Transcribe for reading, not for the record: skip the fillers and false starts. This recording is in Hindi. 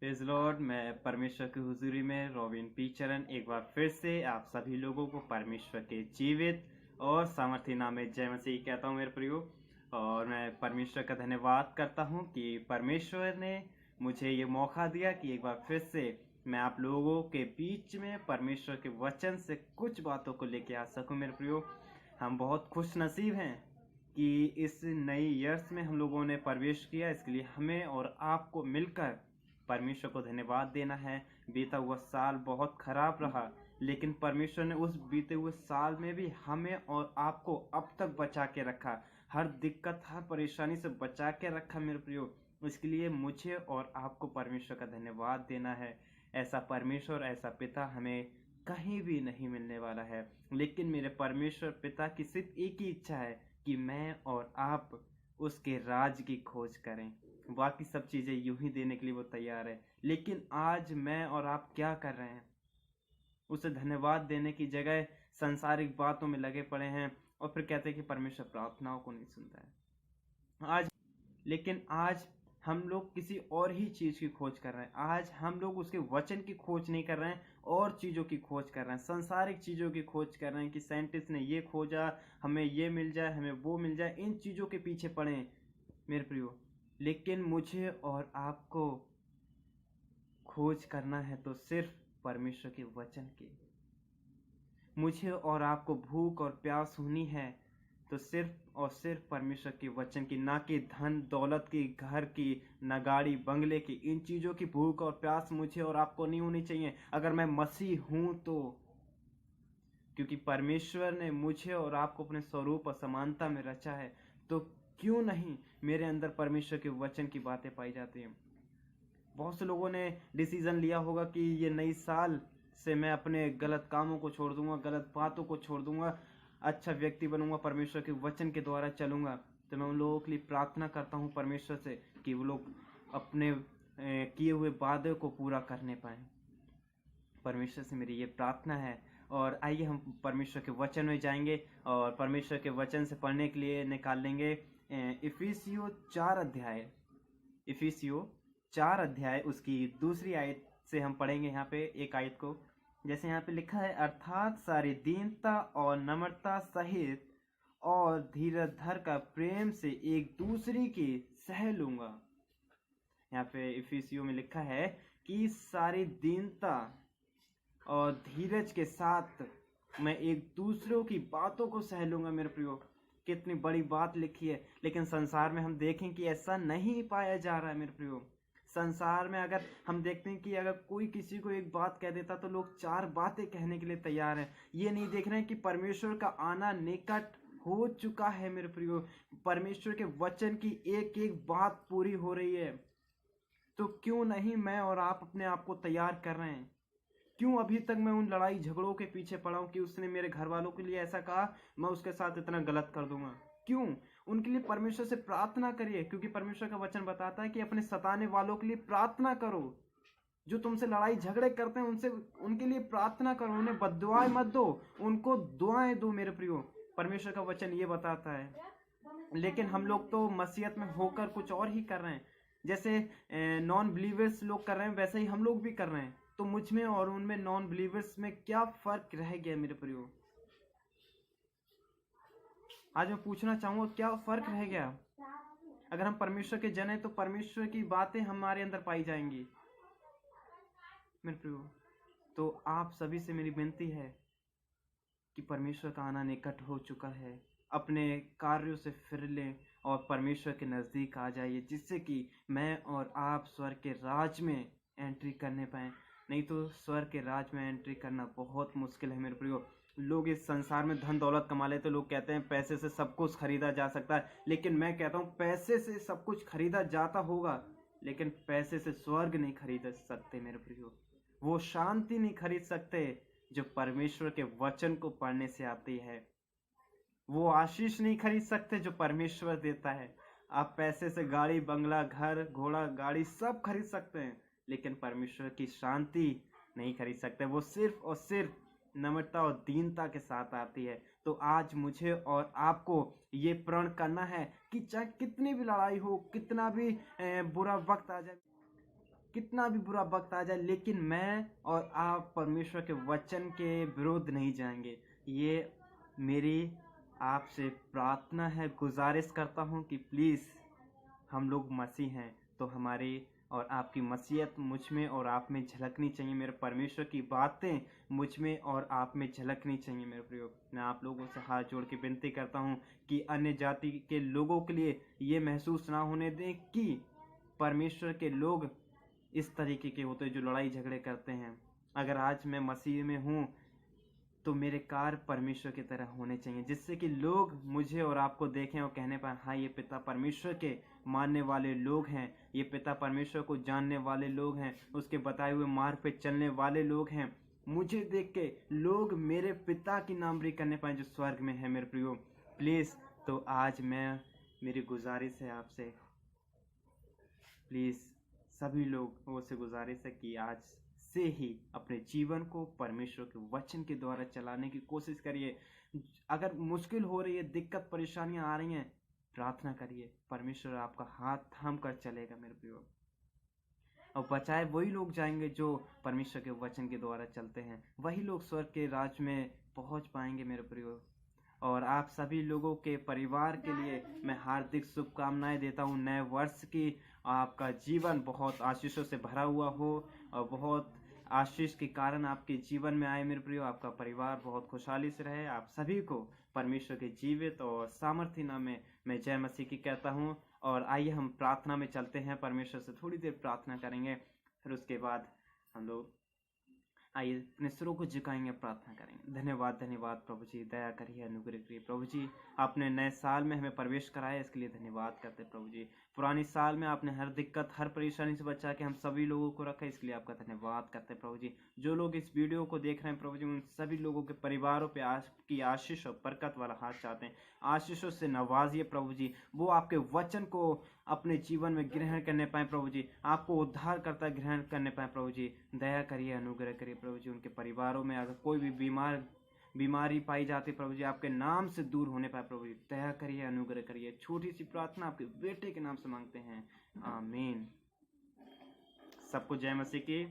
Praise Lord. मैं परमेश्वर की हुजूरी में रॉबिन पी चरण एक बार फिर से आप सभी लोगों को परमेश्वर के जीवित और सामर्थी नाम में जय मसीह कहता हूँ मेरे प्रियो। और मैं परमेश्वर का धन्यवाद करता हूँ कि परमेश्वर ने मुझे ये मौका दिया कि एक बार फिर से मैं आप लोगों के बीच में परमेश्वर के वचन से कुछ बातों को लेके आ सकूँ मेरे प्रियो। हम बहुत खुश नसीब हैं कि इस नई ईयर्स में हम लोगों ने प्रवेश किया। इसके लिए हमें और आपको मिलकर परमेश्वर को धन्यवाद देना है। बीता हुआ साल बहुत खराब रहा, लेकिन परमेश्वर ने उस बीते हुए साल में भी हमें और आपको अब तक बचा के रखा। हर दिक्कत, हर परेशानी से बचा के रखा मेरे प्रियो। इसके लिए मुझे और आपको परमेश्वर का धन्यवाद देना है। ऐसा परमेश्वर, ऐसा पिता हमें कहीं भी नहीं मिलने वाला है। लेकिन मेरे परमेश्वर पिता की सिर्फ एक ही इच्छा है कि मैं और आप उसके राज की खोज करें। बाकी सब चीज़ें यूं ही देने के लिए वो तैयार है। लेकिन आज मैं और आप क्या कर रहे हैं? उसे धन्यवाद देने की जगह सांसारिक बातों में लगे पड़े हैं और फिर कहते हैं कि परमेश्वर प्रार्थनाओं को नहीं सुनता है। लेकिन आज हम लोग किसी और ही चीज़ की खोज कर रहे हैं। आज हम लोग उसके वचन की खोज नहीं कर रहे हैं, और चीज़ों की खोज कर रहे हैं, सांसारिक चीज़ों की खोज कर रहे हैं कि साइंटिस्ट ने ये खोजा, हमें ये मिल जाए, हमें वो मिल जाए। इन चीज़ों के पीछे पड़े हैं मेरे प्रियो। लेकिन मुझे और आपको खोज करना है तो सिर्फ परमेश्वर के वचन की। मुझे और आपको भूख और प्यास होनी है तो सिर्फ और सिर्फ परमेश्वर के वचन की, ना कि धन दौलत की, घर की, ना गाड़ी बंगले की। इन चीज़ों की भूख और प्यास मुझे और आपको नहीं होनी चाहिए अगर मैं मसीह हूं तो। क्योंकि परमेश्वर ने मुझे और आपको अपने स्वरूप और समानता में रचा है, तो क्यों नहीं मेरे अंदर परमेश्वर के वचन की बातें पाई जाती हैं। बहुत से लोगों ने डिसीजन लिया होगा कि ये नई साल से मैं अपने गलत कामों को छोड़ दूंगा, गलत बातों को छोड़ दूंगा, अच्छा व्यक्ति बनूंगा, परमेश्वर के वचन के द्वारा चलूंगा। तो मैं उन लोगों के लिए प्रार्थना करता हूँ परमेश्वर से कि वो लोग अपने किए हुए वादे को पूरा करने पाएं। परमेश्वर से मेरी ये प्रार्थना है। और आइए हम परमेश्वर के वचन में जाएंगे और परमेश्वर के वचन से पढ़ने के लिए निकाल लेंगे इफिसियों 4 अध्याय उसकी दूसरी आयत से हम पढ़ेंगे। यहाँ पे एक आयत को, जैसे यहाँ पे लिखा है, अर्थात सारी दीनता और नम्रता सहित और धीरज धर का प्रेम से एक दूसरे की सह लूंगा। यहाँ पे इफिसियों में लिखा है कि सारी दीनता और धीरज के साथ मैं एक दूसरों की बातों को सह लूंगा मेरे प्रियो। कितनी बड़ी बात लिखी है। लेकिन संसार में हम देखें कि ऐसा नहीं पाया जा रहा है मेरे प्रियो। संसार में अगर हम देखते हैं कि अगर कोई किसी को एक बात कह देता तो लोग 4 बातें कहने के लिए तैयार हैं। ये नहीं देख रहे हैं कि परमेश्वर का आना निकट हो चुका है मेरे प्रियो। परमेश्वर के वचन की एक एक बात पूरी हो रही है। तो क्यों नहीं मैं और आप अपने आप को तैयार कर रहे हैं? क्यों अभी तक मैं उन लड़ाई झगड़ों के पीछे पड़ा हूं कि उसने मेरे घर वालों के लिए ऐसा कहा, मैं उसके साथ इतना गलत कर दूंगा? क्यों? उनके लिए परमेश्वर से प्रार्थना करिए, क्योंकि परमेश्वर का वचन बताता है कि अपने सताने वालों के लिए प्रार्थना करो। जो तुमसे लड़ाई झगड़े करते हैं उनसे, उनके लिए प्रार्थना करो। उन्हें बद्दुआएं मत दो, उनको दुआएं दो मेरे प्रियो। परमेश्वर का वचन ये बताता है। लेकिन हम लोग तो मसीहत में होकर कुछ और ही कर रहे हैं। जैसे नॉन बिलीवर्स लोग कर रहे हैं वैसे ही हम लोग भी कर रहे हैं। तो मुझ में और उनमें, नॉन बिलीवर्स में क्या फर्क रह गया मेरे प्रियो? आज मैं पूछना चाहूंगा, क्या फर्क रह गया? अगर हम परमेश्वर के जन हैं तो परमेश्वर की बातें हमारे अंदर पाई जाएंगी मेरे प्रियो। तो आप सभी से मेरी विनती है कि परमेश्वर का आना निकट हो चुका है। अपने कार्यों से फिर लें और परमेश्वर के नज़दीक आ जाइए, जिससे कि मैं और आप स्वर्ग के राज में एंट्री करने पाएँ। नहीं तो स्वर्ग के राज में एंट्री करना बहुत मुश्किल है मेरे प्रियो। लोग इस संसार में धन दौलत कमा लेते, लोग कहते हैं पैसे से सब कुछ खरीदा जा सकता है। लेकिन मैं कहता हूँ पैसे से सब कुछ खरीदा जाता होगा, लेकिन पैसे से स्वर्ग नहीं खरीद सकते मेरे प्रियो। वो शांति नहीं खरीद सकते जो परमेश्वर के वचन को पढ़ने से आती है। वो आशीष नहीं खरीद सकते जो परमेश्वर देता है। आप पैसे से गाड़ी बंगला, घर घोड़ा, गाड़ी सब खरीद सकते हैं, लेकिन परमेश्वर की शांति नहीं खरीद सकते। वो सिर्फ और सिर्फ नम्रता और दीनता के साथ आती है। तो आज मुझे और आपको ये प्रण करना है कि चाहे कितनी भी लड़ाई हो, कितना भी बुरा वक्त आ जाए, कितना भी बुरा वक्त आ जाए, लेकिन मैं और आप परमेश्वर के वचन के विरुद्ध नहीं जाएंगे। ये मेरी आपसे प्रार्थना है, गुजारिश करता हूँ कि प्लीज़, हम लोग मसीह हैं तो हमारी और आपकी मसीहत मुझ में और आप में झलकनी चाहिए। मेरे परमेश्वर की बातें मुझ में और आप में झलकनी चाहिए। मेरे प्रियो, मैं आप लोगों से हाथ जोड़ के विनती करता हूँ कि अन्य जाति के लोगों के लिए ये महसूस ना होने दें कि परमेश्वर के लोग इस तरीके के होते हैं जो लड़ाई झगड़े करते हैं। अगर आज मैं मसीह में हूँ तो मेरे कार्य परमेश्वर की तरह होने चाहिए, जिससे कि लोग मुझे और आपको देखें और कहने पाए, हाँ, ये पिता परमेश्वर के मानने वाले लोग हैं, ये पिता परमेश्वर को जानने वाले लोग हैं, उसके बताए हुए मार्ग पे चलने वाले लोग हैं। मुझे देख के लोग मेरे पिता की नामरी करने पाए जो स्वर्ग में है। मेरे प्रियो, प्लीज़, तो आज मेरी गुजारिश है आपसे, प्लीज़ सभी लोगों से गुजारिश है कि आज से ही अपने जीवन को परमेश्वर के वचन के द्वारा चलाने की कोशिश करिए। अगर मुश्किल हो रही है, दिक्कत परेशानियां आ रही हैं, प्रार्थना करिए, परमेश्वर आपका हाथ थाम कर चलेगा। मेरे प्रियो, और बचाए वही लोग जाएंगे जो परमेश्वर के वचन के द्वारा चलते हैं, वही लोग स्वर्ग के राज में पहुंच पाएंगे। मेरे प्रियो, और आप सभी लोगों के परिवार के लिए मैं हार्दिक शुभकामनाएं देता हूं नए वर्ष की। आपका जीवन बहुत आशीषों से भरा हुआ हो और बहुत आशीष के कारण आपके जीवन में आए। मेरे प्रियो, आपका परिवार बहुत खुशहाली से रहे। आप सभी को परमेश्वर के जीवित और सामर्थ्य नाम में मैं जय मसीह की कहता हूँ। और आइए हम प्रार्थना में चलते हैं, परमेश्वर से थोड़ी देर प्रार्थना करेंगे, फिर उसके बाद हम लोग आइए अपने सिरों को झुकाएंगे, प्रार्थना करेंगे। धन्यवाद, धन्यवाद प्रभु जी, दया करिए, अनुग्रह करिए प्रभु जी। आपने नए साल में हमें प्रवेश कराया, इसके लिए धन्यवाद करते प्रभु जी। पुरानी साल में आपने हर दिक्कत, हर परेशानी से बचा के हम सभी लोगों को रखा, इसके लिए आपका धन्यवाद करते प्रभु जी। जो लोग इस वीडियो को देख रहे हैं प्रभु जी, उन सभी लोगों के परिवारों पे आपकी आशीष और बरकत वाला हाथ चाहते हैं। आशीषों से नवाजिए प्रभु जी, वो आपके वचन को अपने जीवन में ग्रहण करने पाए प्रभु जी, आपको उद्धार करता ग्रहण करने पाए प्रभु जी। दया करिए, अनुग्रह करिए प्रभु जी। उनके परिवारों में अगर कोई भी बीमारी पाई जाती प्रभु जी, आपके नाम से दूर होने पाए प्रभु जी। दया करिए, अनुग्रह करिए। छोटी सी प्रार्थना आपके बेटे के नाम से मांगते हैं, आमीन। सबको जय मसीह की।